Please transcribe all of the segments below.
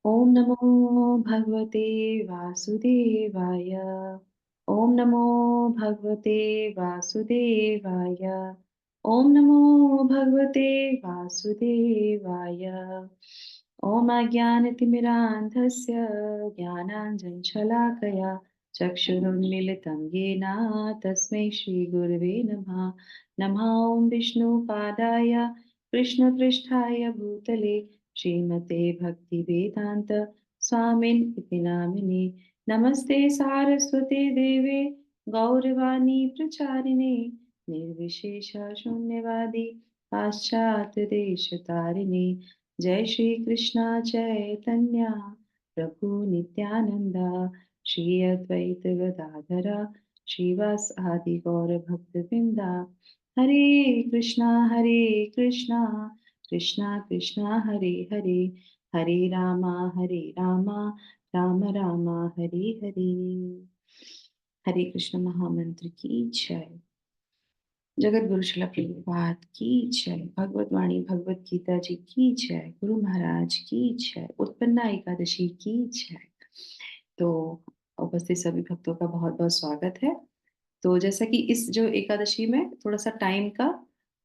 ओम नमो भगवते वासुदेवाय। ओम नमो भगवते वासुदेवाय। ओम नमो भगवते वासुदेवाय। ओम अज्ञानतिमिरान्धस्य ज्ञानाञ्जनशलाकया चक्षुरुन्मीलितं येन तस्मै श्रीगुरवे नमः। नमः ॐ विष्णुपादाय कृष्णपृष्ठाय भूतले श्रीमते भक्तिवेदान्त स्वामिन् इति नामिने। नमस्ते सारस्वते देवे गौरवाणी प्रचारिणे निर्विशेष शून्यवादी पाश्चात्य देश तारिणे। जय श्री कृष्णा चैतन्य प्रभु नित्यानंद श्री अद्वैत गदाधर श्रीवास आदि गौर भक्त वृंदा। हरे कृष्णा कृष्णा कृष्णा हरे हरे, हरे रामा राम राम हरे हरे। हरे कृष्ण महामंत्र की जय। जगत गुरु श्रील प्रभुपाद की जय। भगवत वाणी भगवत गीता जी की जय। गुरु महाराज की जय। उत्पन्ना एकादशी की जय। तो उपस्थित सभी भक्तों का बहुत बहुत स्वागत है। तो जैसा कि इस जो एकादशी में थोड़ा सा टाइम का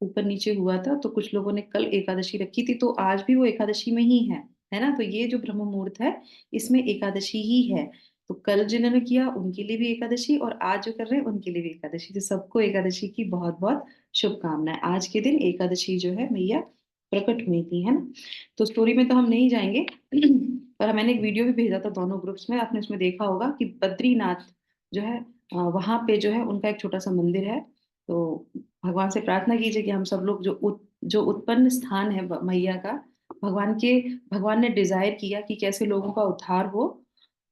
ऊपर नीचे हुआ था, तो कुछ लोगों ने कल एकादशी रखी थी, तो आज भी वो एकादशी में ही है ना। तो ये जो ब्रह्म मुहूर्त है इसमें एकादशी ही है। तो कल जिन्होंने किया उनके लिए भी एकादशी, और आज जो कर रहे हैं उनके लिए भी एकादशी। तो सबको एकादशी की बहुत बहुत शुभकामनाएं। आज के दिन एकादशी जो है मैया प्रकट हुई थी, है ना। तो स्टोरी में तो हम नहीं जाएंगे पर मैंने एक वीडियो भी भेजा था दोनों ग्रुप्स में, आपने उसमें देखा होगा कि बद्रीनाथ जो है वहां पे जो है उनका एक छोटा सा मंदिर है। तो भगवान से प्रार्थना कीजिए कि हम सब लोग जो उत्पन्न स्थान है मैया का, भगवान ने डिजायर किया कि कैसे लोगों का उद्धार हो,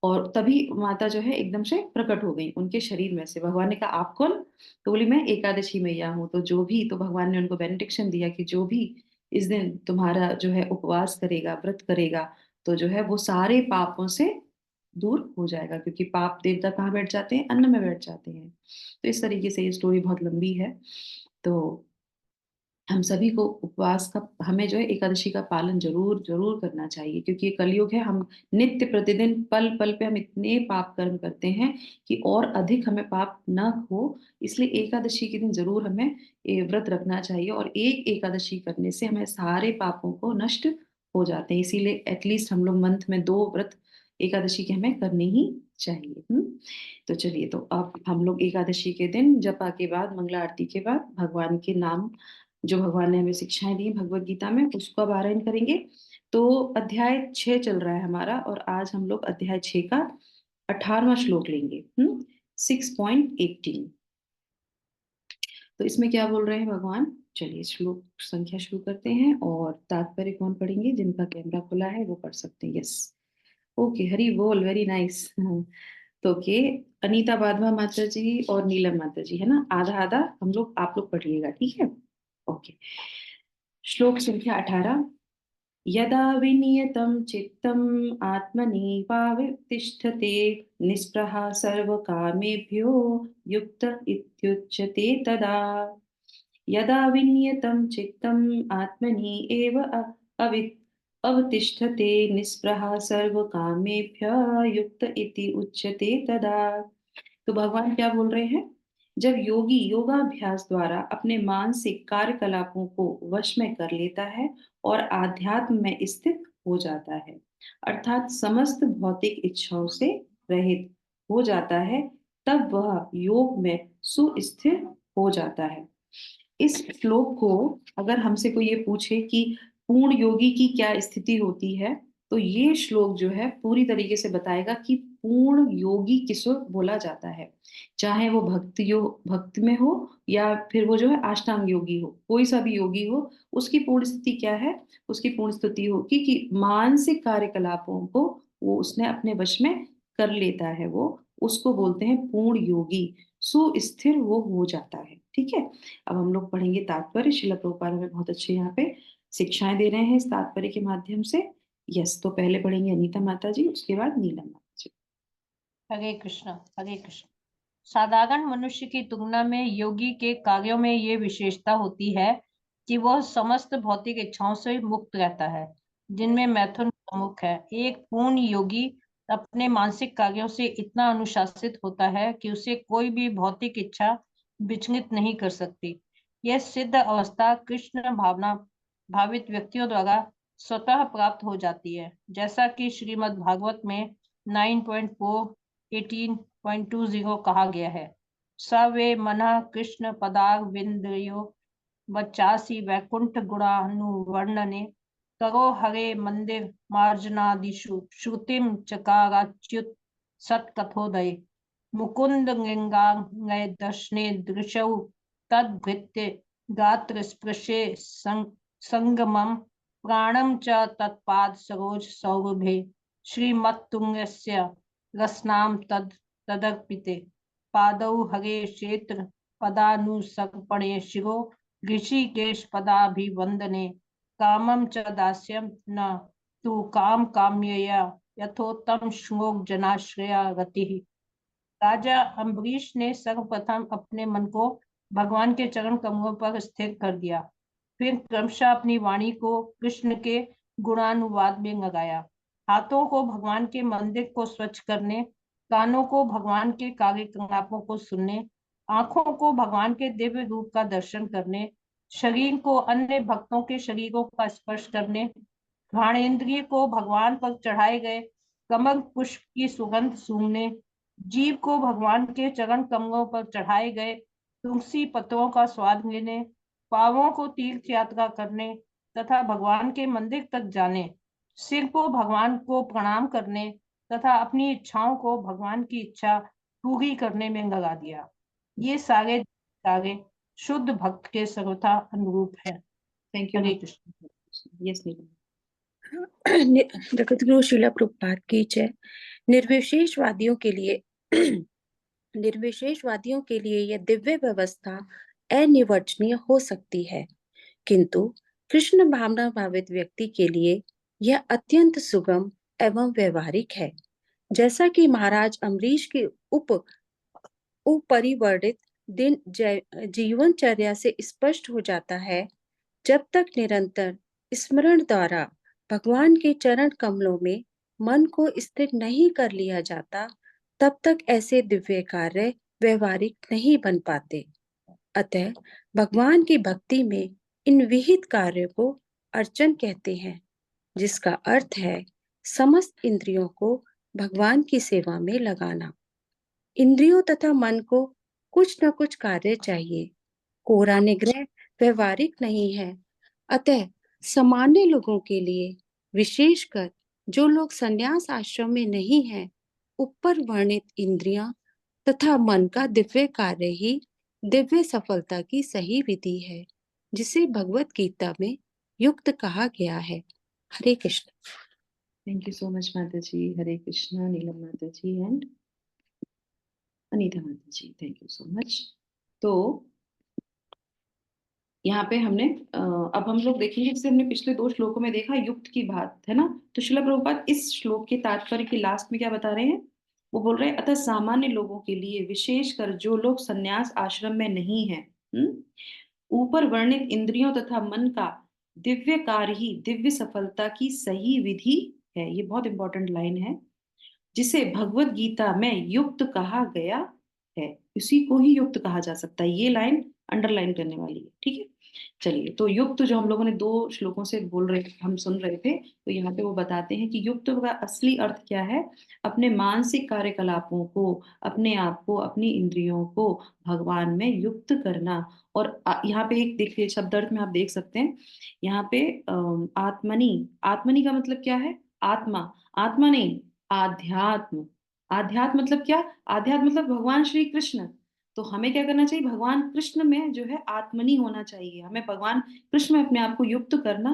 और तभी माता जो है एकदम से प्रकट हो गई उनके शरीर में से। भगवान ने कहा आप कौन? तो बोली मैं एकादशी मैया हूँ। तो जो भी, तो भगवान ने उनको बेनिडिक्शन दिया कि जो भी इस दिन तुम्हारा जो है उपवास करेगा, व्रत करेगा, तो जो है वो सारे पापों से दूर हो जाएगा, क्योंकि पाप देवता कहाँ बैठ जाते हैं? अन्न में बैठ जाते हैं। तो इस तरीके से ये स्टोरी बहुत लंबी है। तो हम सभी को उपवास का, हमें जो है एकादशी का पालन जरूर जरूर करना चाहिए, क्योंकि ये कलयुग है। हम नित्य प्रतिदिन पल पल पे हम इतने पाप कर्म करते हैं कि और अधिक हमें पाप न हो। इसलिए एकादशी के दिन जरूर हमें ये व्रत रखना चाहिए, और एक एकादशी करने से हमें सारे पापों को नष्ट हो जाते हैं। इसीलिए एटलीस्ट हम लोग मंथ में 2 व्रत एकादशी के हमें करने ही चाहिए। तो चलिए, तो अब हम लोग एकादशी के दिन जपा के बाद, मंगला आरती के बाद, भगवान के नाम जो भगवान ने हमें शिक्षाएं दी भगवत गीता में, उसका पारायण करेंगे। तो अध्याय 6 चल रहा है हमारा, और आज हम लोग अध्याय 6 का 18वां श्लोक लेंगे। 6.18। तो इसमें क्या बोल रहे हैं भगवान? चलिए श्लोक संख्या शुरू करते हैं, और तात्पर्य कौन पढ़ेंगे? जिनका कैमरा खुला है वो पढ़ सकते हैं। यस, ओके, हरी बोल, वेरी नाइस। तो के अनीता बाधवा माता जी और नीलम माता जी, है ना, आधा आधा हम लोग, आप लोग पढ़िएगा, ठीक है। ओके। श्लोक संख्या 18। यदा विनियतं चित्तम् आत्मनि वावतिष्ठते निःस्पृहा सर्वकामेभ्यो युक्त इत्युच्यते तदा। यदा विनियतं चित्तम् आत्मनि एव अवतिष्ठते निःस्पृहा सर्वकामेभ्यः युक्त इति उच्यते तदा। तो भगवान क्या बोल रहे हैं? जब योगी योगाभ्यास द्वारा अपने मानसिक कार्यकलापों को वश में कर लेता है और आध्यात्म में स्थित हो जाता है, अर्थात समस्त भौतिक इच्छाओं से रहित हो जाता है, तब वह योग में सुस्थिर हो जाता है। इस श्लोक को अगर हमसे कोई ये पूछे कि पूर्ण योगी की क्या स्थिति होती है, तो ये श्लोक जो है पूरी तरीके से बताएगा कि पूर्ण योगी किसको बोला जाता है। चाहे वो भक्त में हो, या फिर वो जो है अष्टांग योगी हो, कोई सा भी योगी हो, उसकी पूर्ण स्थिति क्या है? उसकी पूर्ण स्थिति होगी कि मानसिक कार्यकलापों को वो उसने अपने वश में कर लेता है, वो उसको बोलते हैं पूर्ण योगी। सुस्थिर वो हो जाता है, ठीक है। अब हम लोग पढ़ेंगे तात्पर्य। श्रील प्रभुपाद हमें बहुत अच्छे यहाँ पे शिक्षाएं दे रहे हैं इस तात्पर्य के माध्यम से। यस, तो पहले पढ़ेंगे अनीता माता जी, उसके बाद नीलम माता जी। हरे कृष्ण हरे कृष्ण। साधारण मनुष्य की तुलना में योगी के कार्यों में ये विशेषता होती है कि वह समस्त भौतिक इच्छाओं से मुक्त रहता है, जिनमें मैथुन प्रमुख है। एक पूर्ण योगी अपने मानसिक कार्यों से इतना अनुशासित होता है कि उसे कोई भी भौतिक इच्छा विचलित नहीं कर सकती। यह सिद्ध अवस्था कृष्ण भावना भावित व्यक्तियों द्वारा स्वतः प्राप्त हो जाती है, जैसा कि श्रीमद् भागवत में 9.4 18.20 कहा गया है। स वे मनः कृष्ण पदारविंदयो वचासी वैकुंठ गुणानुवर्णने करो हरे मंदिर मार्जनादिषु श्रुतिम चकाराच्युत सत्कथोदय मुकुंद लिंगांगय दर्शने दृशौ तद्भृत्य गात्र स्पृशे संगमम प्राणम च तत्पाद सरोज सौरभे श्रीमत्तुंगस्य रसनाम तदर्पिते पादौ हरे क्षेत्र पदानुसर्पणे शिरो ऋषिकेश पदाभिवंदने कामं च दास्यं न तु काम काम्यया यथोत्तम श्लोक जनाश्रया रतिः। राजा अम्बरीश ने सर्वप्रथम अपने मन को भगवान के चरण कमलों पर स्थिर कर दिया, फिर क्रमशः अपनी वाणी को कृष्ण के गुणानुवाद में लगाया। हाथों को भगवान के मंदिर को स्वच्छ करने, कानों को भगवान के कार्यकलापों को सुनने, आंखों को भगवान के दिव्य रूप का दर्शन करने, शरीर को अन्य भक्तों के शरीरों का स्पर्श करने, घ्राणेन्द्रिय को भगवान पर चढ़ाए गए कमल पुष्प की सुगंध सूंघने, जीव को भगवान के चरण कमलों पर चढ़ाए गए तुलसी पत्रों का स्वाद लेने, पावों को तीर्थ यात्रा करने तथा भगवान के मंदिर तक जाने, सिर को भगवान को प्रणाम करने तथा अपनी इच्छाओं को भगवान की इच्छा पूरी करने में लगा दिया। ये सारे शुद्ध भक्त के सर्वथा अनुरूप है। Thank you. Hare Krishna. Yes Neelam. Jagat Guru Srila Prabhupada की जय। निर्विशेषवादियों के लिए निर्विशेषवादियों के लिए यह दिव्य व्यवस्था अनिर्वचनीय हो सकती है, किंतु कृष्ण भावना भावित व्यक्ति के लिए यह अत्यंत सुगम एवं व्यवहारिक है। जैसा कि महाराज अम्बरीश की उपरिवर्णित दिन जीवनचर्या से स्पष्ट हो जाता है, जब तक निरंतर स्मरण द्वारा भगवान के चरण कमलों में मन को स्थिर नहीं कर लिया जाता, तब तक ऐसे दिव्य कार्य व्यवहारिक नहीं बन पाते। अतः भगवान की भक्ति में इन विहित कार्यों को अर्चन कहते हैं, जिसका अर्थ है समस्त इंद्रियों को भगवान की सेवा में लगाना। इंद्रियों तथा मन को कुछ न कुछ कार्य चाहिए। कोरा निग्रह व्यवहारिक नहीं है। अतः सामान्य लोगों के लिए, विशेषकर जो लोग संन्यास आश्रम में नहीं हैं, ऊपर वर्णित इंद्रियां तथा मन का दिव्य कार्य ही दिव्य सफलता की सही विधि है, जिसे भगवत गीता में युक्त कहा गया है। Hare Krishna. Thank you so much माता जी। हरे कृष्णा नीलम माता जी एंड अनीता माता जी, थैंक यू सो मच। तो यहाँ पे हमने अब हम लोग देखेंगे, जैसे हमने पिछले 2 श्लोकों में देखा युक्त की बात है ना, तो श्रील प्रभुपाद इस श्लोक के तात्पर्य की लास्ट में क्या बता रहे हैं? वो बोल रहे हैं अतः सामान्य लोगों के लिए, विशेषकर जो लोग संन्यास आश्रम में नहीं है, ऊपर वर्णित इंद्रियों तथा मन का दिव्य कार्य ही दिव्य सफलता की सही विधि है। ये बहुत इंपॉर्टेंट लाइन है, जिसे भगवत गीता में युक्त कहा गया है। इसी को ही युक्त कहा जा सकता है। ये लाइन अंडरलाइन करने वाली है, ठीक है। चलिए, तो युक्त जो हम लोगों ने 2 श्लोकों से बोल रहे हम सुन रहे थे, तो यहाँ पे वो बताते हैं कि युक्त का असली अर्थ क्या है? अपने मानसिक कार्यकलापों को, अपने आप को, अपनी इंद्रियों को भगवान में युक्त करना। और यहाँ पे एक देखिए शब्द अर्थ में आप देख सकते हैं, यहाँ पे आत्मनि, आत्मनि का मतलब क्या है? आत्मा, आत्मा नहीं, आध्यात्म। आध्यात्म मतलब क्या? आध्यात्म मतलब भगवान श्री कृष्ण। तो हमें क्या करना चाहिए? भगवान कृष्ण में जो है आत्मनी होना चाहिए। हमें भगवान कृष्ण में अपने आप को युक्त करना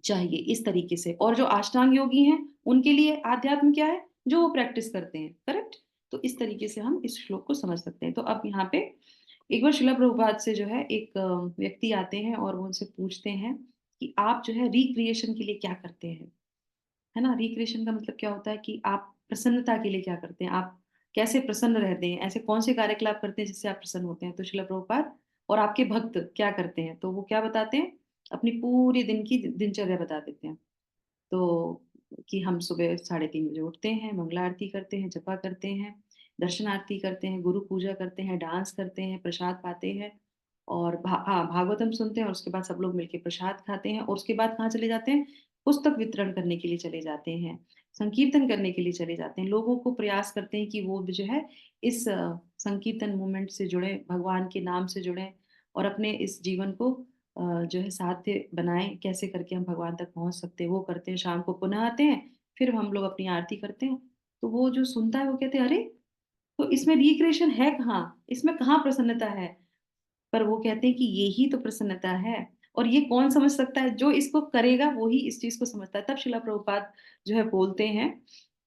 चाहिए इस तरीके से। और जो अष्टांग योगी हैं, उनके लिए आध्यात्म क्या है? जो वो प्रैक्टिस करते हैं, करेक्ट। तो इस तरीके से हम इस श्लोक को समझ सकते हैं। तो अब यहाँ पे एक बार शिला प्रभुपाद से जो है एक व्यक्ति आते हैं और वो उनसे पूछते हैं कि आप जो है रिक्रिएशन के लिए क्या करते हैं, है ना। रिक्रिएशन का मतलब क्या होता है कि आप प्रसन्नता के लिए क्या करते हैं, आप कैसे प्रसन्न रहते हैं, ऐसे कौन से कार्यकलाप करते हैं जिससे आप प्रसन्न होते हैं। तो शिला प्रभुपाद और आपके भक्त क्या करते हैं, तो वो क्या बताते हैं? अपनी पूरी दिन की दिनचर्या बता देते हैं। तो कि हम सुबह 3:30 बजे उठते हैं, मंगला आरती करते हैं, जपा करते हैं, दर्शन आरती करते हैं, गुरु पूजा करते हैं, डांस करते हैं, प्रसाद पाते हैं और भागवतम सुनते हैं और उसके बाद सब लोग मिलके प्रसाद खाते हैं और उसके बाद कहाँ चले जाते हैं? पुस्तक वितरण करने के लिए चले जाते हैं, संकीर्तन करने के लिए चले जाते हैं। लोगों को प्रयास करते हैं कि वो भी जो है इस संकीर्तन मूवमेंट से जुड़े, भगवान के नाम से जुड़े और अपने इस जीवन को जो है साध्य बनाएँ, कैसे करके हम भगवान तक पहुँच सकते हैं, वो करते हैं। शाम को पुनः आते हैं, फिर हम लोग अपनी आरती करते हैं। तो वो जो सुनता है वो कहते हैं, "अरे! तो इसमें रिक्रिएशन है कहाँ? इसमें कहाँ प्रसन्नता है?" पर वो कहते हैं कि यही तो प्रसन्नता है और ये कौन समझ सकता है? जो इसको करेगा वो ही इस चीज़ को समझता है। तब शिला प्रभुपाद जो है बोलते हैं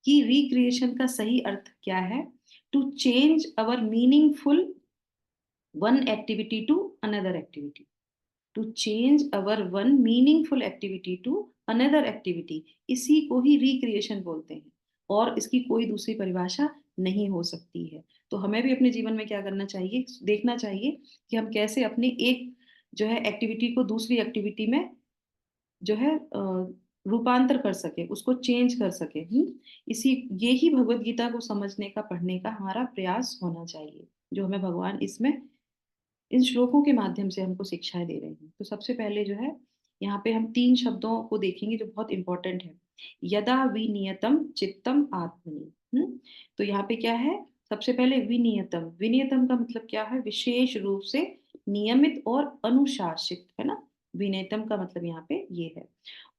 कि रिक्रिएशन का सही अर्थ क्या है? To change our meaningful one activity to another activity. To change our one meaningful activity to another activity, इसी को ही रिक्रिएशन बोलते हैं और इसकी कोई दूसरी परिभाषा नहीं हो सकती है। तो हमें भी अपने जीवन में क्या करना चाहिए, देखना चाहिए कि हम कैसे अपनी एक जो है एक्टिविटी को दूसरी एक्टिविटी में जो है रूपांतर कर सके, उसको चेंज कर सके। इसी ये ही भगवत गीता को समझने का, पढ़ने का हमारा प्रयास होना चाहिए, जो हमें भगवान इसमें इन श्लोकों के माध्यम से हमको शिक्षाएं दे रहे हैं। तो सबसे पहले जो है यहाँ पे हम 3 शब्दों को देखेंगे जो बहुत इंपॉर्टेंट है। यदा विनियतम चित्तम आत्मनि। तो यहाँ पे क्या है? सबसे पहले विनियतम। विनियतम का मतलब क्या है? विशेष रूप से नियमित और अनुशासित, है ना? विनियतम का मतलब यहाँ पे ये है।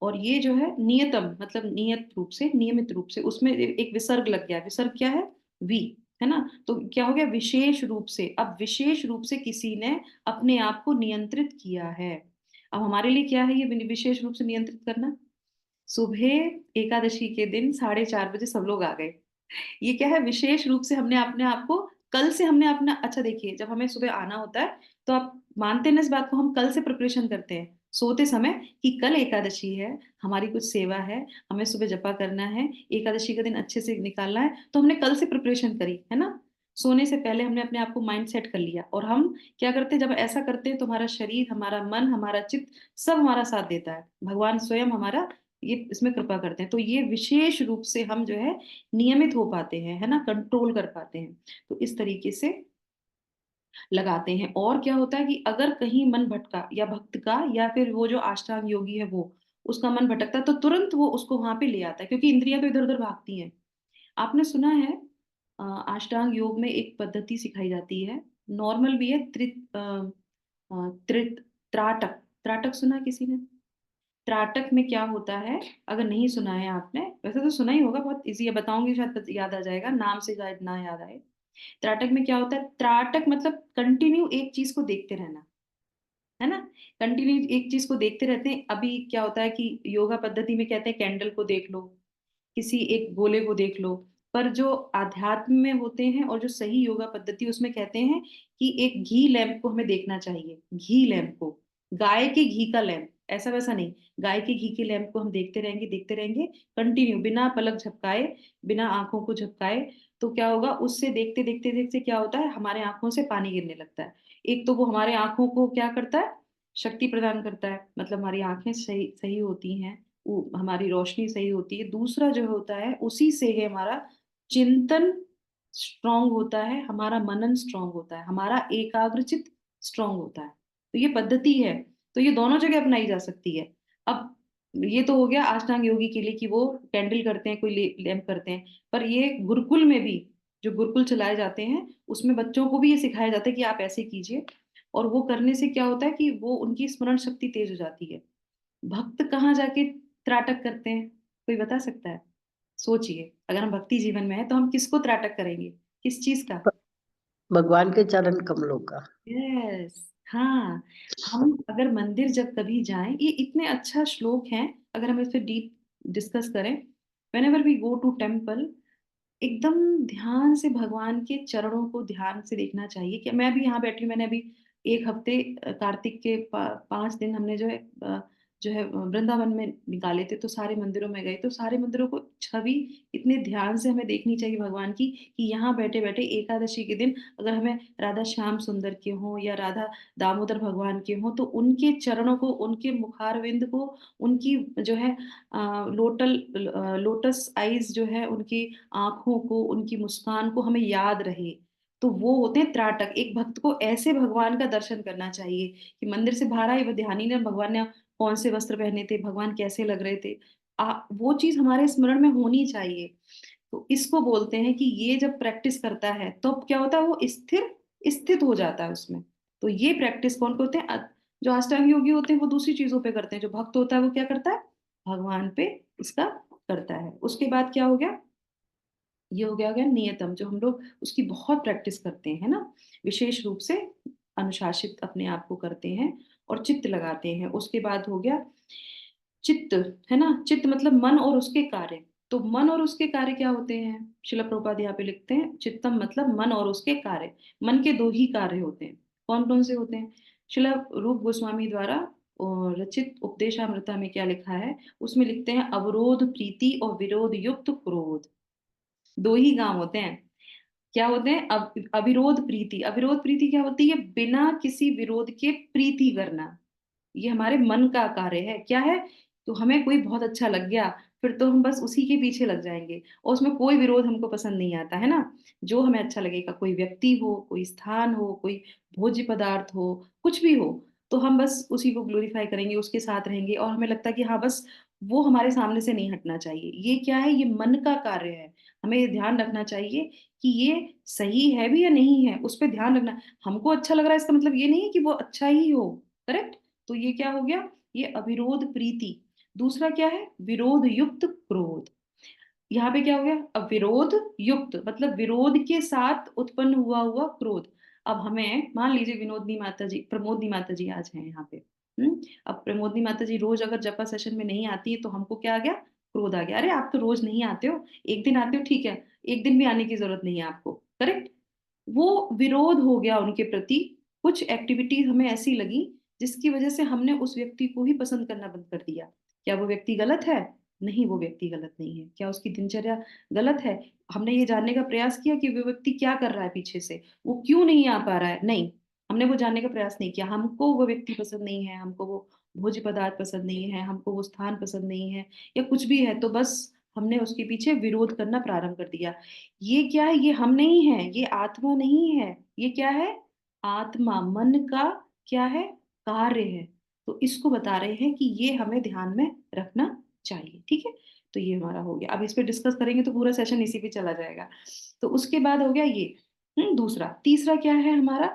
और ये जो है नियतम मतलब नियत रूप से, नियमित रूप से, उसमें एक विसर्ग लग गया। विसर्ग क्या है? वी, है ना? तो क्या हो गया? विशेष रूप से। अब विशेष रूप से किसी ने अपने आप को नियंत्रित किया है। अब हमारे लिए क्या है ये विशेष रूप से नियंत्रित करना? सुबह एकादशी के दिन 4:30 बजे सब लोग आ गए। ये क्या है? विशेष रूप से हमने अपने आप को, कल से हमने अपना, अच्छा देखिए, जब हमें सुबह आना होता है तो आप मानते हैं ना इस बात को, हम कल से प्रिपरेशन करते हैं सोते समय कि कल एकादशी है, हमारी कुछ सेवा है, हमें सुबह जपा करना है, एकादशी का दिन अच्छे से निकालना है, तो हमने कल से प्रिपरेशन करी है ना। सोने से पहले हमने अपने आप को माइंड सेट कर लिया और हम क्या करते हैं? जब ऐसा करते हैं तो हमारा शरीर, हमारा मन, हमारा चित्त सब हमारा साथ देता है। भगवान स्वयं हमारा ये इसमें कृपा करते हैं। तो ये विशेष रूप से हम जो है नियमित हो पाते हैं, है ना? कंट्रोल कर पाते हैं। तो इस तरीके से लगाते हैं। और क्या होता है कि अगर कहीं मन भटका, या भक्त का या फिर वो जो अष्टांग योगी है वो, उसका मन भटकता है तो तुरंत वो उसको वहां पे ले आता है, क्योंकि इंद्रियां तो इधर उधर भागती हैं। आपने सुना है अष्टांग योग में एक पद्धति सिखाई जाती है, नॉर्मल भी है, त्रित त्राटक। त्राटक सुना है किसी ने? त्राटक में क्या होता है? अगर नहीं सुना है आपने, वैसे तो सुना ही होगा, बहुत इजी है, बताऊंगी शायद याद आ जाएगा, नाम से शायद ना याद आए। त्राटक में क्या होता है? त्राटक मतलब कंटिन्यू एक चीज को देखते रहना, है ना? कंटिन्यू एक चीज को देखते रहते हैं। अभी क्या होता है कि योगा पद्धति में कहते हैं कैंडल को देख लो, किसी एक गोले को देख लो। पर जो आध्यात्म में होते हैं और जो सही योगा पद्धति, उसमें कहते हैं कि एक घी लैंप को हमें देखना चाहिए, घी लैंप को, गाय के घी का लैंप, ऐसा वैसा नहीं। गाय के घी के लैंप को हम देखते रहेंगे कंटिन्यू, बिना पलक झपकाए, बिना आंखों को झपकाए। तो क्या होगा? उससे देखते देखते देखते क्या होता है? हमारे आंखों से पानी गिरने लगता है। एक तो वो हमारे आंखों को क्या करता है? शक्ति प्रदान करता है, मतलब हमारी आंखें सही सही होती हैं, हमारी रोशनी सही होती है। दूसरा जो होता है, उसी से है हमारा चिंतन स्ट्रांग होता है, हमारा मनन स्ट्रांग होता है, हमारा एकाग्रचित स्ट्रांग होता है। तो ये पद्धति है, तो ये दोनों जगह अपनाई जा सकती है। अब ये तो हो गया अष्टांग योगी के लिए कि वो कैंडल करते हैं, कोई लैंप करते हैं। पर ये गुरुकुल में भी, जो गुरुकुल चलाए जाते हैं, उसमें बच्चों को भी ये सिखाया जाता है कि आप ऐसे कीजिए। और वो करने से क्या होता है कि वो उनकी स्मरण शक्ति तेज हो जाती है। भक्त कहाँ जाके त्राटक करते हैं? कोई बता सकता है? सोचिए, अगर हम भक्ति जीवन में है तो हम किसको त्राटक करेंगे? किस चीज का? भगवान के चरण कमलों का। यस, हाँ। हम अगर मंदिर जब कभी जाएं, ये इतने अच्छा श्लोक है, अगर हम इस पे डीप डिस्कस करें, whenever we go to temple, एकदम ध्यान से भगवान के चरणों को ध्यान से देखना चाहिए। कि मैं भी यहाँ बैठी हूँ, मैंने अभी 1 हफ्ते कार्तिक के 5 दिन हमने जो है जो है वृंदावन में निकाले थे, तो सारे मंदिरों में गए, तो सारे मंदिरों को छवि इतने ध्यान से हमें देखनी चाहिए भगवान की, कि यहाँ बैठे बैठे एकादशी के दिन अगर हमें राधा श्याम सुंदर के हों या राधा दामोदर भगवान के हों, तो उनके चरणों को, उनके मुखारविंद को, उनकी जो है लोटस आईज जो है, उनकी आंखों को, उनकी मुस्कान को हमें याद रहे, तो वो होते हैं त्राटक। एक भक्त को ऐसे भगवान का दर्शन करना चाहिए कि मंदिर से बाहर आए, वो ध्यान ही नहीं भगवान ने कौन से वस्त्र पहने थे, भगवान कैसे लग रहे थे, वो चीज हमारे स्मरण में होनी चाहिए। तो इसको बोलते हैं कि ये जब प्रैक्टिस करता है तो क्या होता है, वो स्थिर स्थित हो जाता है उसमें। तो ये प्रैक्टिस कौन करते हैं, जो अष्टांग योगी होते हैं वो दूसरी चीजों पे करते हैं, जो भक्त होता है वो क्या करता है, भगवान पे इसका करता है। उसके बाद क्या हो गया, ये हो गया नियतम, जो हम लोग उसकी बहुत प्रैक्टिस करते हैं ना, विशेष रूप से अनुशासित अपने आप को करते हैं और चित्त लगाते हैं। उसके बाद हो गया चित्त, है ना, चित्त मतलब मन और उसके कार्य। तो मन और उसके कार्य क्या होते हैं, शिला प्रभुपाद यहाँ पे लिखते हैं, चित्तम मतलब मन और उसके कार्य। मन के दो ही कार्य होते हैं, कौन कौन से होते हैं, शिला रूप गोस्वामी द्वारा रचित उपदेशामृता में क्या लिखा है, उसमें लिखते हैं अवरोध प्रीति और विरोध युक्त क्रोध। दो ही काम होते हैं, क्या होते हैं, अविरोध प्रीति। अविरोध प्रीति क्या होती है, बिना किसी विरोध के प्रीति करना, ये हमारे मन का कार्य है। क्या है, तो हमें कोई बहुत अच्छा लग गया, फिर तो हम बस उसी के पीछे लग जाएंगे, और उसमें कोई विरोध हमको पसंद नहीं आता है ना। जो हमें अच्छा लगेगा, कोई व्यक्ति हो, कोई स्थान हो, कोई भोज्य पदार्थ हो, कुछ भी हो, तो हम बस उसी को ग्लोरीफाई करेंगे, उसके साथ रहेंगे, और हमें लगता है कि हाँ बस वो हमारे सामने से नहीं हटना चाहिए। ये क्या है, ये मन का कार्य है। हमें ये ध्यान रखना चाहिए कि ये सही है भी या नहीं है, उस पर ध्यान रखना। हमको अच्छा लग रहा है इसका मतलब ये नहीं है कि वो अच्छा ही हो, करेक्ट। तो ये क्या हो गया, ये अविरोध प्रीति। दूसरा क्या है, विरोध युक्त क्रोध। यहाँ पे क्या हो गया, अविरोध युक्त मतलब विरोध के साथ उत्पन्न हुआ हुआ क्रोध। अब हमें मान लीजिए विनोदनी माता जी, प्रमोदनी माता जी आज हैं यहाँ पे, अब प्रमोदनी माता जी रोज अगर जपा सेशन में नहीं आती है, तो हमको क्या आ गया, क्रोध आ गया। अरे आप तो रोज नहीं आते हो, एक दिन आते हो ठीक है, एक दिन भी आने की जरूरत नहीं है आपको, करेक्ट। वो विरोध हो गया उनके प्रति। कुछ एक्टिविटीज हमें ऐसी लगी जिसकी वजह से हमने उस व्यक्ति को ही पसंद करना बंद कर दिया। क्या वो व्यक्ति गलत है, नहीं वो व्यक्ति गलत नहीं है। क्या उसकी दिनचर्या गलत है, हमने ये जानने का प्रयास किया कि वो व्यक्ति क्या कर रहा है पीछे से, वो क्यों नहीं आ पा रहा है, नहीं, हमने वो जानने का प्रयास नहीं किया। हमको वो व्यक्ति पसंद नहीं है, हमको वो भोज्य पदार्थ पसंद नहीं है, हमको वो स्थान पसंद नहीं है, या कुछ भी है, तो बस हमने उसके पीछे विरोध करना प्रारंभ कर दिया। ये क्या है, ये हम नहीं है, ये आत्मा नहीं है, ये क्या है, आत्मा मन का क्या है, कार्य है। तो इसको बता रहे हैं कि ये हमें ध्यान में रखना चाहिए, ठीक है। तो ये हमारा हो गया, अब इस पे डिस्कस करेंगे तो पूरा सेशन इसी पे चला जाएगा। तो उसके बाद हो गया ये, दूसरा। तीसरा क्या है हमारा,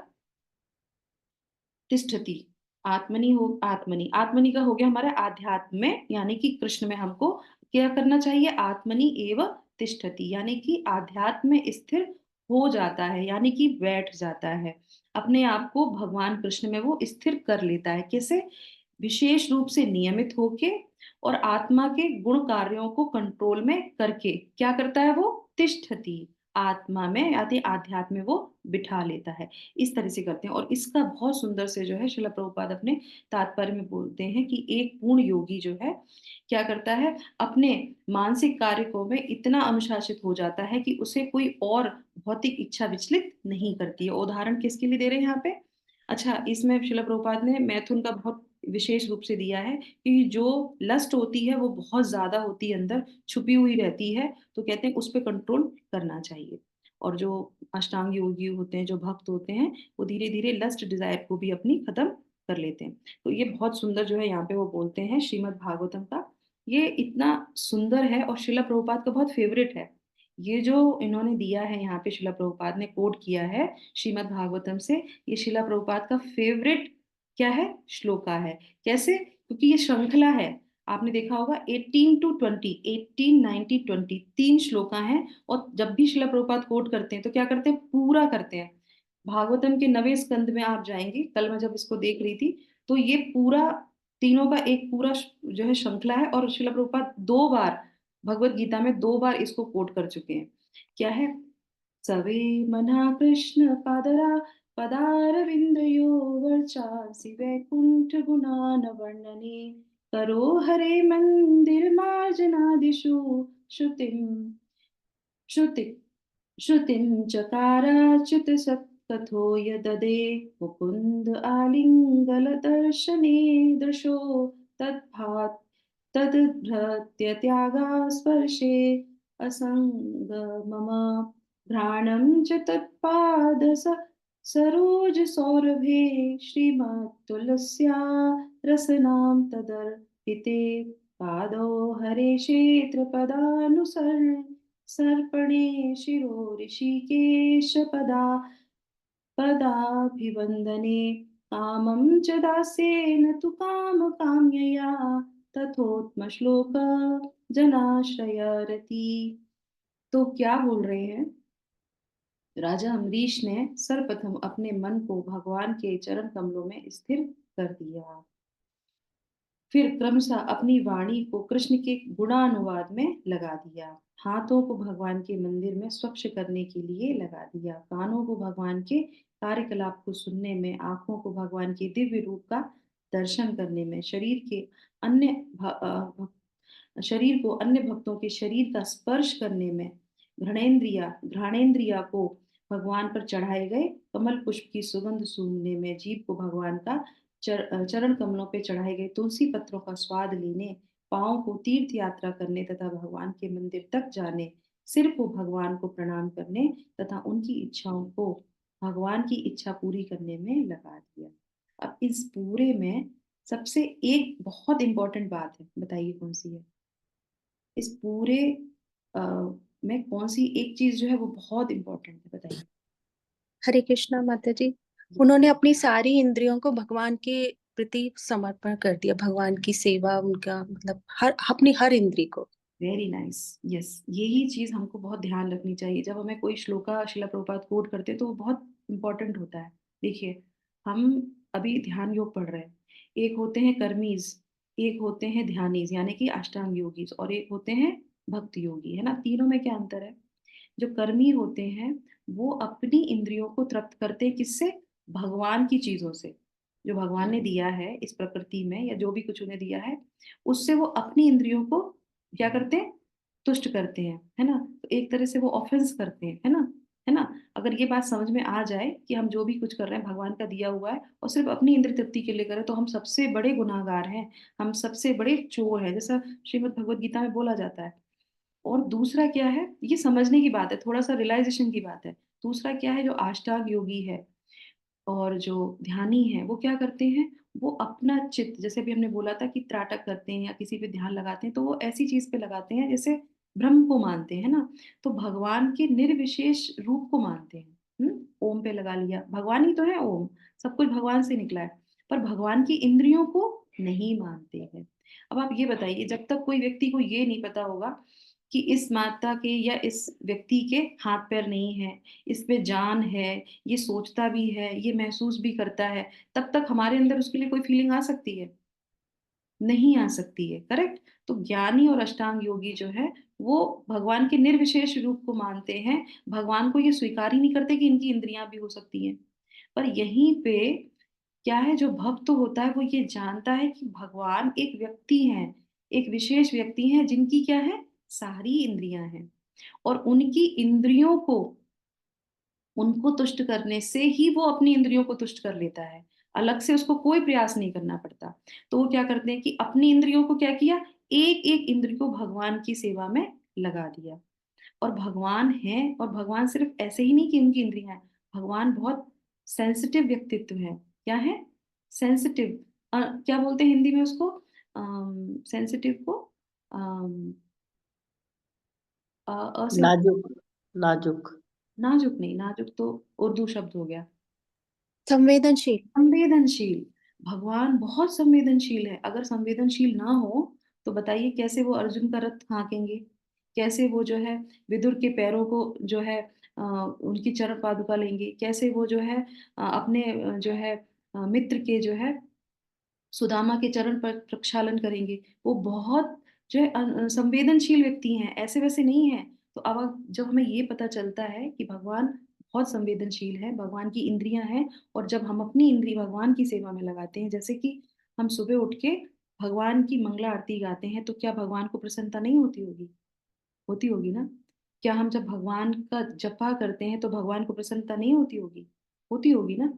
तिष्ठति। आत्मनि हो, आत्मनि, आत्मनि का हो गया हमारे आध्यात्म में, यानी कि कृष्ण में हमको क्या करना चाहिए, आत्मनि एव तिष्ठति, यानी कि आध्यात्म में स्थिर हो जाता है, यानी कि बैठ जाता है अपने आप को भगवान कृष्ण में, वो स्थिर कर लेता है। कैसे, विशेष रूप से नियमित होके और आत्मा के गुण कार्यों को कंट्रोल में करके क्या करता है, वो तिष्ठति, आत्मा में यानी आध्यात्म में वो बिठा लेता है। इस तरह से करते हैं, और इसका बहुत सुंदर से जो है शिला प्रभुपाद अपने तात्पर्य में बोलते हैं कि एक पूर्ण योगी जो है क्या करता है, अपने मानसिक कार्यों में इतना अनुशासित हो जाता है कि उसे कोई और भौतिक इच्छा विचलित नहीं करती है। उदाहरण किसके लिए दे रहे हैं यहाँ पे, अच्छा इसमें शिला प्रभुपाद ने मैथुन का बहुत विशेष रूप से दिया है कि जो लस्ट होती है वो बहुत ज्यादा होती है, अंदर छुपी हुई रहती है, तो कहते हैं उस पर कंट्रोल करना चाहिए। और जो अष्टांग योगी होते हैं, जो भक्त होते हैं, वो धीरे धीरे लस्ट डिजायर को भी अपनी खत्म कर लेते हैं। तो ये बहुत सुंदर जो है यहाँ पे वो बोलते हैं श्रीमद् भागवतम का, ये इतना सुंदर है और शिला प्रभुपाद का बहुत फेवरेट है। ये जो इन्होंने दिया है यहाँ पे, शिला प्रभुपाद ने कोट किया है श्रीमद् भागवतम से, ये शिला प्रभुपाद का फेवरेट क्या है, श्लोका है। कैसे, क्योंकि ये श्रृंखला है। आपने देखा होगा 18 to 20, 18, 19, 20 तीन श्लोका हैं, और जब भी शिला प्रभुपाद कोट करते हैं तो क्या करते हैं, पूरा करते हैं। भागवतम के 9वें स्कंद में आप जाएंगे, कल मैं जब इसको देख रही थी, तो ये पूरा तीनों का एक पूरा जो है श्रृंखला है, और शिला प्रभुपाद 2 बार भगवत गीता में 2 बार इसको कोट कर चुके हैं। क्या है, सवे मना कृष्ण पादरा पदारविंदयो वर्चासि वैकुंठ गुणान वर्णने करो हरे मंदिर मार्जनादिषु श्रुतिम श्रुति श्रुतिं चकाराच्युत सत्कथो यददे मुकुन्द आलिङ्गलदर्शने दृशो तद्भात् तद्भृत्य त्यागा स्पर्शे असङ्गमम घ्राणं च तत्पादस सरोज सौरभे श्रीमत्तुलस्या रसनां तदर्पिते पादौ हरे क्षेत्रपदानुसर सर्पणे शिरो ऋषिकेश पदाभिवन्दने कामं च दास्येन तु कामकाम्यया तथोत्मश्लोक जनाश्रयरति। तो क्या बोल रहे हैं? राजा अम्बरीश ने सर्वप्रथम अपने मन को भगवान के चरण कमलों में स्थिर कर दिया, फिर क्रमशः अपनी वाणी को कृष्ण के गुणानुवाद में लगा दिया, हाथों को भगवान के मंदिर में स्वच्छ करने के लिए लगा दिया, कानों को भगवान के कार्यकलाप को सुनने में, आंखों को भगवान के दिव्य रूप का दर्शन करने में, शरीर को अन्य भक्तों के शरीर का स्पर्श करने में, घ्राणेन्द्रिया को भगवान पर चढ़ाए गए कमल पुष्प की सुगंध सूंघने में, जीभ को भगवान का चरण कमलों पे चढ़ाए गए तुलसी पत्रों का स्वाद लेने, पांव को तीर्थ यात्रा करने तथा भगवान के मंदिर तक जाने, सिर को भगवान को प्रणाम करने तथा उनकी इच्छाओं को भगवान की इच्छा पूरी करने में लगा दिया। अब इस पूरे में सबसे एक बहुत इंपॉर्टेंट बात है, बताइए कौन सी है? इस पूरे में कौन सी एक चीज जो है वो बहुत इंपॉर्टेंट है, बताइए। हरे कृष्णा माता जी, उन्होंने अपनी सारी इंद्रियों को भगवान के प्रति समर्पण कर दिया, भगवान की सेवा, उनका मतलब अपनी हर इंद्री को। वेरी नाइस, यस, यही चीज हमको बहुत ध्यान रखनी चाहिए जब हमें कोई श्लोका शिला प्रभुपाद कोट करते हैं, तो वो बहुत इंपॉर्टेंट होता है। देखिए, हम अभी ध्यान योग पढ़ रहे हैं, एक होते हैं कर्मीज, एक होते हैं ध्यानीज यानी कि अष्टांग योगीज, और एक होते हैं भक्ति योगी, है ना? तीनों में क्या अंतर है? जो कर्मी होते हैं वो अपनी इंद्रियों को तृप्त करते हैं, किससे? भगवान की चीजों से, जो भगवान ने दिया है इस प्रकृति में या जो भी कुछ उन्हें दिया है, उससे वो अपनी इंद्रियों को क्या करते हैं? तुष्ट करते हैं, है ना? तो एक तरह से वो ऑफेंस करते हैं, है ना? है ना? अगर ये बात समझ में आ जाए कि हम जो भी कुछ कर रहे हैं भगवान का दिया हुआ है और सिर्फ अपनी इंद्रिय तृप्ति के लिए करें, तो हम सबसे बड़े गुनाहगार हैं, हम सबसे बड़े चोर हैं, जैसा श्रीमद् भगवत गीता में बोला जाता है। और दूसरा क्या है, ये समझने की बात है, थोड़ा सा रियलाइजेशन की बात है। दूसरा क्या है, जो अष्टांग योगी है और जो ध्यानी है वो क्या करते हैं? वो अपना चित्त, जैसे भी हमने बोला था कि त्राटक करते हैं या किसी पे ध्यान लगाते हैं, तो वो ऐसी चीज पे लगाते हैं जैसे ब्रह्म को मानते हैं ना, तो भगवान के निर्विशेष रूप को मानते हैं। ओम पे लगा लिया, भगवान ही तो है ओम, सब कुछ भगवान से निकला है, पर भगवान की इंद्रियों को नहीं मानते हैं। अब आप ये बताइए, जब तक कोई व्यक्ति को ये नहीं पता होगा कि इस माता के या इस व्यक्ति के हाथ पैर नहीं है, इस पे जान है, ये सोचता भी है, ये महसूस भी करता है, तब तक हमारे अंदर उसके लिए कोई फीलिंग आ सकती है? नहीं आ सकती है, करेक्ट? तो ज्ञानी और अष्टांग योगी जो है वो भगवान के निर्विशेष रूप को मानते हैं, भगवान को ये स्वीकार ही नहीं करते कि इनकी इंद्रियां भी हो सकती हैं। पर यहीं पे क्या है, जो भक्त होता है वो ये जानता है कि भगवान एक व्यक्ति हैं, एक विशेष व्यक्ति हैं जिनकी क्या है, सारी इंद्रियां हैं, और उनकी इंद्रियों को, उनको तुष्ट करने से ही वो अपनी इंद्रियों को तुष्ट कर लेता है, अलग से उसको कोई प्रयास नहीं करना पड़ता। तो वो क्या करते हैं कि अपनी इंद्रियों को क्या किया, एक एक इंद्रिय को भगवान की सेवा में लगा दिया। और भगवान है, और भगवान सिर्फ ऐसे ही नहीं कि उनकी इंद्रियां हैं, भगवान बहुत सेंसिटिव व्यक्तित्व है। क्या है? सेंसिटिव। क्या बोलते हैं हिंदी में उसको? सेंसिटिव को अम, नाजुक, नाजुक। नाजुक नहीं, नाजुक तो उर्दू शब्द हो गया। संवेदनशील। संवेदनशील। भगवान बहुत संवेदनशील है, अगर संवेदनशील ना हो तो बताइए कैसे वो अर्जुन का रथ हाँकेंगे, कैसे वो जो है विदुर के पैरों को जो है उनकी चरण पादुका लेंगे, कैसे वो जो है अपने जो है मित्र के जो है सुदामा के चरण पर प्रक्षालन करेंगे। वो बहुत जो है संवेदनशील व्यक्ति हैं, ऐसे वैसे नहीं है। तो अब जब हमें ये पता चलता है कि भगवान बहुत संवेदनशील है, भगवान की इंद्रियां हैं, और जब हम अपनी इंद्री भगवान की सेवा में लगाते हैं, जैसे कि हम सुबह उठ के भगवान की मंगला आरती गाते हैं तो क्या भगवान को प्रसन्नता नहीं होती होगी? होती होगी ना? क्या हम जब भगवान का जपा करते हैं तो भगवान को प्रसन्नता नहीं होती होगी? होती होगी ना?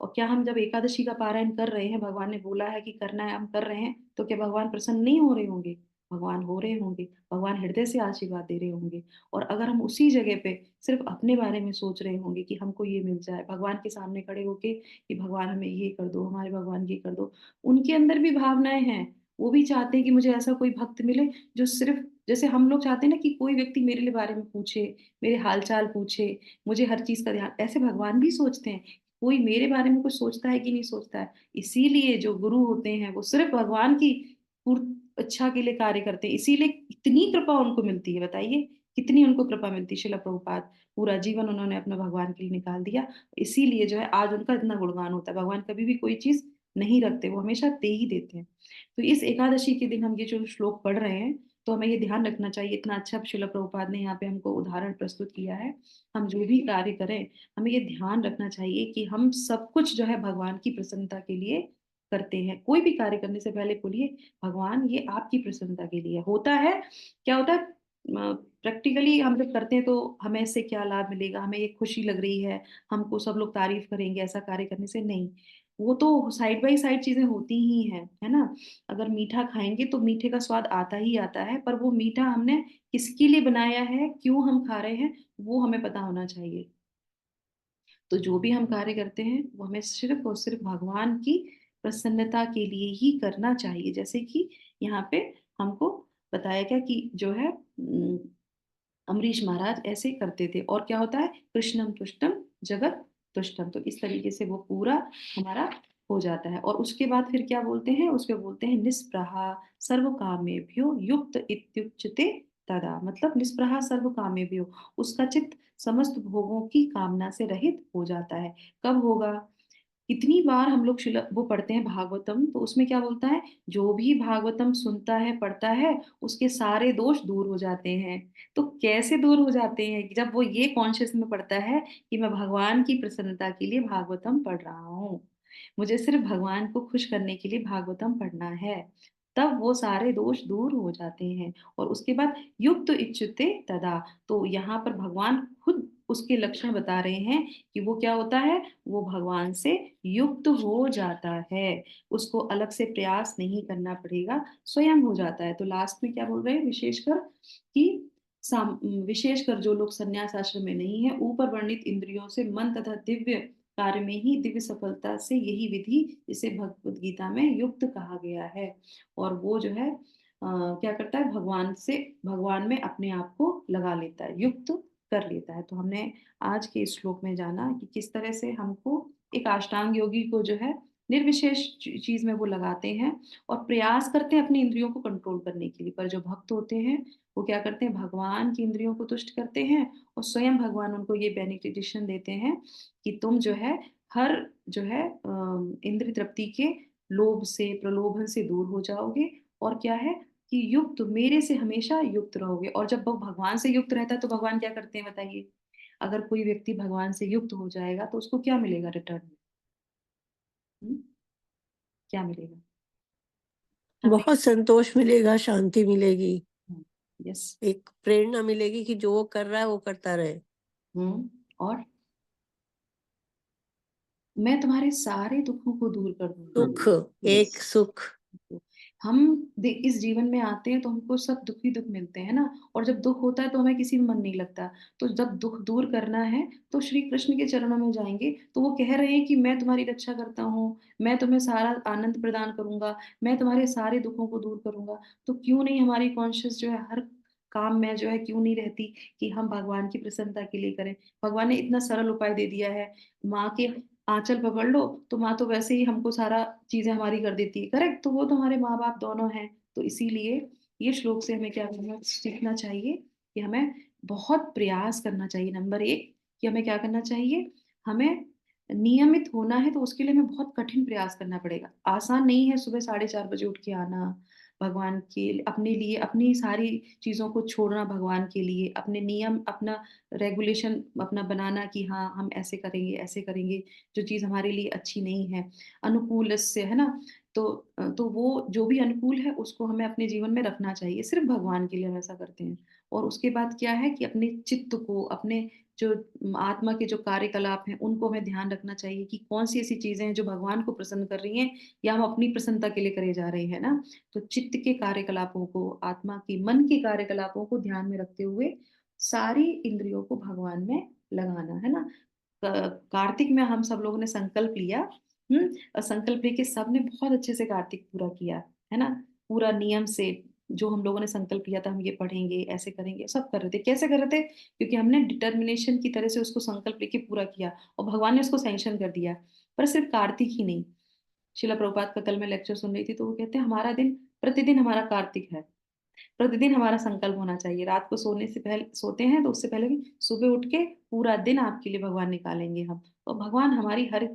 और क्या हम जब एकादशी का पारायण कर रहे हैं, भगवान ने बोला है कि करना है, हम कर रहे हैं, तो क्या भगवान प्रसन्न नहीं हो रहे होंगे? भगवान हो रहे होंगे, भगवान हृदय से आशीर्वाद दे रहे होंगे। और अगर हम उसी जगह पे सिर्फ अपने बारे में सोच रहे होंगे कि हमको ये मिल जाए, भगवान के सामने खड़े होके कि भगवान हमें ये कर दो, हमारे भगवान ये कर दो, उनके अंदर भी भावनाएं हैं। वो भी चाहते हैं कि मुझे ऐसा कोई भक्त मिले जो सिर्फ, जैसे हम लोग चाहते हैं ना कि कोई व्यक्ति मेरे लिए बारे में पूछे, मेरे हाल-चाल पूछे, मुझे हर चीज़ का ध्यान, ऐसे भगवान भी सोचते हैं, कोई मेरे बारे में कुछ सोचता है कि नहीं सोचता है। इसीलिए जो गुरु होते हैं वो सिर्फ़ भगवान की इच्छा के लिए कार्य करते हैं, इसीलिए इतनी कृपा उनको मिलती है, बताइए कितनी उनको कृपा मिलती है। श्रील प्रभुपाद पूरा जीवन उन्होंने अपना भगवान के लिए निकाल दिया, इसीलिए जो है आज उनका इतना गुणगान होता है। भगवान कभी भी कोई चीज़ नहीं रखते, वो हमेशा दे ही देते हैं। तो इस एकादशी के दिन हम ये जो श्लोक पढ़ रहे हैं, तो हमें ये ध्यान रखना चाहिए, इतना अच्छा श्रील प्रभुपाद ने यहाँ पे हमको उदाहरण प्रस्तुत किया है। हम जो भी कार्य करें, हमें ये ध्यान रखना चाहिए कि हम सब कुछ जो है भगवान की प्रसन्नता के लिए करते हैं। कोई भी कार्य करने से पहले बोलिए, भगवान ये आपकी प्रसन्नता के लिए होता है। क्या होता है, प्रैक्टिकली हम जब करते हैं तो हमें इससे क्या लाभ मिलेगा, हमें ये खुशी लग रही है, हमको सब लोग तारीफ करेंगे ऐसा कार्य करने से, नहीं। वो तो साइड बाय साइड चीजें होती ही हैं, है ना? अगर मीठा खाएँगे तो मीठे का स्वाद आता ही आता है, पर वो मीठा हमने किसके लिए बनाया है, क्यों हम खा रहे हैं, वो हमें पता होना चाहिए। तो जो भी हम कार्य करते हैं, वो हमें सिर्फ़ और सिर्फ़ भगवान की प्रसन्नता के लिए ही करना चाहिए। जैसे कि यहाँ पे हमको बताया गया कि जो है अम्बरीश महाराज ऐसे करते थे, और क्या होता है, कृष्णम तुष्टम जगत तुष्टम, तो इस तरीके से वो पूरा हमारा हो जाता है। और उसके बाद फिर क्या बोलते हैं, उसपे बोलते हैं निस्पृहा सर्व कामेभ्यो युक्त इत्युच्यते तदा, मतलब निस्पृहा सर्व कामेभ्यो, उसका चित्त समस्त भोगों की कामना से रहित हो जाता है। कब होगा? इतनी बार हम लोग वो पढ़ते हैं भागवतम, तो उसमें क्या बोलता है, जो भी भागवतम सुनता है, पढ़ता है, उसके सारे दोष दूर हो जाते हैं। तो कैसे दूर हो जाते हैं? कि जब वो ये कॉन्शियस में पढ़ता है कि मैं भगवान की प्रसन्नता के लिए भागवतम पढ़ रहा हूँ, मुझे सिर्फ भगवान को खुश करने के लिए भागवतम पढ़ना है, तब वो सारे दोष दूर हो जाते हैं। और उसके बाद युक्त इच्छुते तदा, तो यहाँ पर भगवान खुद उसके लक्षण बता रहे हैं कि वो क्या होता है, वो भगवान से युक्त हो जाता है, उसको अलग से प्रयास नहीं करना पड़ेगा, स्वयं हो जाता है। तो लास्ट में क्या बोल रहे हैं, विशेषकर कि विशेषकर जो लोग संन्यास आश्रम में नहीं है, ऊपर वर्णित इंद्रियों से मन तथा दिव्य कार्य में ही दिव्य सफलता से यही विधि, जिसे भगवत गीता में युक्त कहा गया है। और वो जो है क्या करता है, भगवान से, भगवान में अपने आप को लगा लेता है, युक्त कर लेता है। तो हमने आज के इस श्लोक में जाना कि किस तरह से हमको एक अष्टांग योगी को जो है निर्विशेष चीज में वो लगाते हैं और प्रयास करते हैं अपनी इंद्रियों को कंट्रोल करने के लिए, पर जो भक्त होते हैं वो क्या करते हैं, भगवान की इंद्रियों को तुष्ट करते हैं, और स्वयं भगवान उनको ये बेनिफिटेशन देते हैं कि तुम जो है हर जो है इंद्रिय तृप्ति के लोभ से, प्रलोभन से दूर हो जाओगे, और क्या है कि युक्त, मेरे से हमेशा युक्त रहोगे। और जब वो भगवान से युक्त रहता है तो भगवान क्या करते हैं बताइए? अगर कोई व्यक्ति भगवान से युक्त हो जाएगा तो उसको क्या मिलेगा रिटर्न में? हुँ? क्या मिलेगा? हमें बहुत संतोष मिलेगा, शांति मिलेगी, हुँ, यस। एक प्रेरणा मिलेगी कि जो वो कर रहा है वो करता रहे। और मैं तुम्हारे सारे दुखों को दूर कर दूँगा। सुख, एक यस। सुख। हम इस जीवन में आते हैं तो हमको सब दुख ही दुख मिलते हैं ना, और जब दुख होता है तो हमें किसी में मन नहीं लगता। तो जब दुख दूर करना है तो श्री कृष्ण के चरणों में जाएंगे, तो वो कह रहे हैं कि मैं तुम्हारी रक्षा करता हूँ, मैं तुम्हें सारा आनंद प्रदान करूंगा, मैं तुम्हारे सारे दुखों को दूर करूंगा। तो क्यों नहीं हमारी कॉन्शियस जो है हर काम में जो है क्यों नहीं रहती कि हम भगवान की प्रसन्नता के लिए करें? भगवान ने इतना सरल उपाय दे दिया है, माँ के आंचल पकड़ लो, तो माँ तो वैसे ही हमको सारा चीज़ें हमारी कर देती है, करेक्ट? तो वो तो हमारे माँ-बाप दोनों हैं। तो इसीलिए ये श्लोक से हमें क्या करना सीखना चाहिए कि हमें बहुत प्रयास करना चाहिए। नंबर 1 कि हमें क्या करना चाहिए? हमें नियमित होना है तो उसके लिए हमें बहुत कठिन प्रयास करना पड़ेगा। आसान नहीं है सुबह साढ़े 4 बजे उठ के आना, भगवान के अपने लिए अपनी सारी चीज़ों को छोड़ना भगवान के लिए, अपने नियम, अपना रेगुलेशन अपना बनाना कि हाँ, हम ऐसे करेंगे, जो चीज़ हमारे लिए अच्छी नहीं है, अनुकूलस्य, है ना? तो वो जो भी अनुकूल है उसको हमें अपने जीवन में रखना चाहिए, सिर्फ़ भगवान के लिए हम ऐसा करते हैं। और उसके बाद क्या है कि अपने चित्त को, अपने जो आत्मा के जो कार्यकलाप हैं, उनको हमें ध्यान रखना चाहिए कि कौन-सी ऐसी चीज़ें हैं जो भगवान को प्रसन्न कर रही हैं या हम अपनी प्रसन्नता के लिए करे जा रहे हैं ना। तो चित्त के कार्यकलापों को, आत्मा की, मन के कार्यकलापों को ध्यान में रखते हुए सारी इंद्रियों को भगवान में लगाना, है ना? कार्तिक में हम सब लोगों ने संकल्प लिया, हुँ? और संकल्प लेके सबने बहुत अच्छे से कार्तिक पूरा किया, है ना? पूरा नियम से जो हम लोगों ने संकल्प लिया था, हम ये पढ़ेंगे, ऐसे करेंगे, सब कर रहे थे। कैसे कर रहे थे? क्योंकि हमने डिटर्मिनेशन की तरह से उसको संकल्प लेके पूरा किया और भगवान ने उसको सैंक्शन कर दिया। पर सिर्फ कार्तिक ही नहीं, शिला प्रभुपाद का कल मैं लेक्चर सुन रही थी तो वो कहते हैं हमारा दिन, प्रतिदिन हमारा कार्तिक है। प्रतिदिन हमारा संकल्प होना चाहिए। रात को सोने से पहले सोते हैं तो उससे पहले भी सुबह उठ के पूरा दिन आपके लिए भगवान निकालेंगे हम। तो भगवान हमारी हर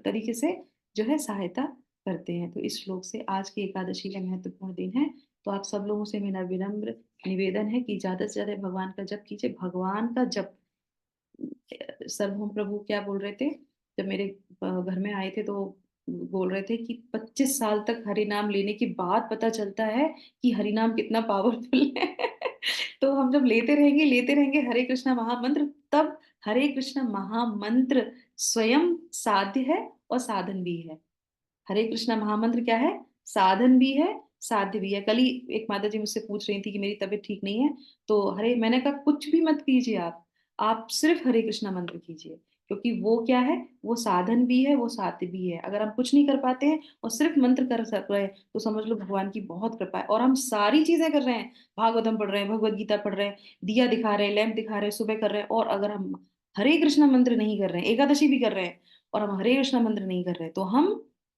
तरीके से जो है सहायता करते हैं। तो इस श्लोक से आज की एकादशी का महत्वपूर्ण दिन है। तो आप सब लोगों से मेरा विनम्र निवेदन है कि ज़्यादा से ज़्यादा भगवान का जप कीजिए। भगवान का जप, सर्वभौम प्रभु क्या बोल रहे थे? जब मेरे घर में आए थे तो बोल रहे थे कि 25 साल तक हरि नाम लेने के बाद पता चलता है कि हरि नाम कितना पावरफुल है। तो हम जब लेते रहेंगे हरे कृष्णा महामंत्र, तब हरे कृष्णा महामंत्र स्वयं साध्य है और साधन भी है। हरे कृष्णा महामंत्र क्या है? साधन भी है, साध्य भी है। कल ही एक माता जी मुझसे पूछ रही थी कि मेरी तबीयत ठीक नहीं है, तो हरे मैंने कहा कुछ भी मत कीजिए आप सिर्फ हरे कृष्णा मंत्र कीजिए, क्योंकि वो क्या है? वो साधन भी है, वो साध्य भी है। अगर हम कुछ नहीं कर पाते हैं और सिर्फ मंत्र कर सक रहे हैं, तो समझ लो भगवान की बहुत कृपा है। और हम सारी चीजें कर रहे हैं, भागवतम पढ़ रहे हैं, भगवत गीता पढ़ रहे हैं, दिया दिखा रहे हैं, लैंप दिखा रहे हैं, सुबह कर रहे हैं, और अगर हम हरे कृष्णा मंत्र नहीं कर रहे हैं, एकादशी भी कर रहे हैं और हम हरे कृष्णा मंत्र नहीं कर रहे हैं, तो हम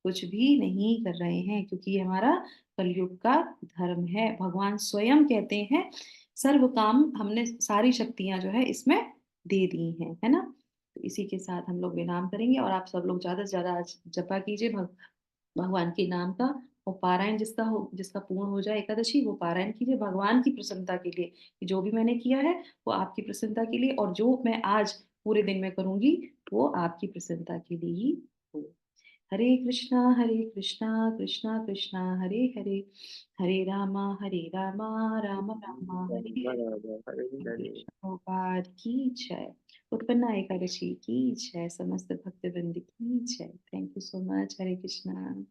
कुछ भी नहीं कर रहे हैं, क्योंकि ये हमारा कलयुग का धर्म है। भगवान स्वयं कहते हैं सर्व काम हमने सारी शक्तियां जो है इसमें दे दी हैं, है ना? तो इसी के साथ हम लोग विराम करेंगे और आप सब लोग ज्यादा से ज्यादा आज जपा कीजिए भगवान के नाम का। और पारायण जिसका पूर्ण हो जाए एकादशी, वो पारायण कीजिए भगवान की प्रसन्नता के लिए, कि जो भी मैंने किया है वो आपकी प्रसन्नता के लिए, और जो मैं आज पूरे दिन में करूंगी वो आपकी प्रसन्नता के लिए ही हो। हरे कृष्णा कृष्णा कृष्णा हरे हरे, हरे रामा राम राम हरे हरे। हरे हरे। प्रभुपाद की जय। उत्पन्ना एकादशी की जय। समस्त भक्त वृंद की जय। Thank you so much. Hare Krishna.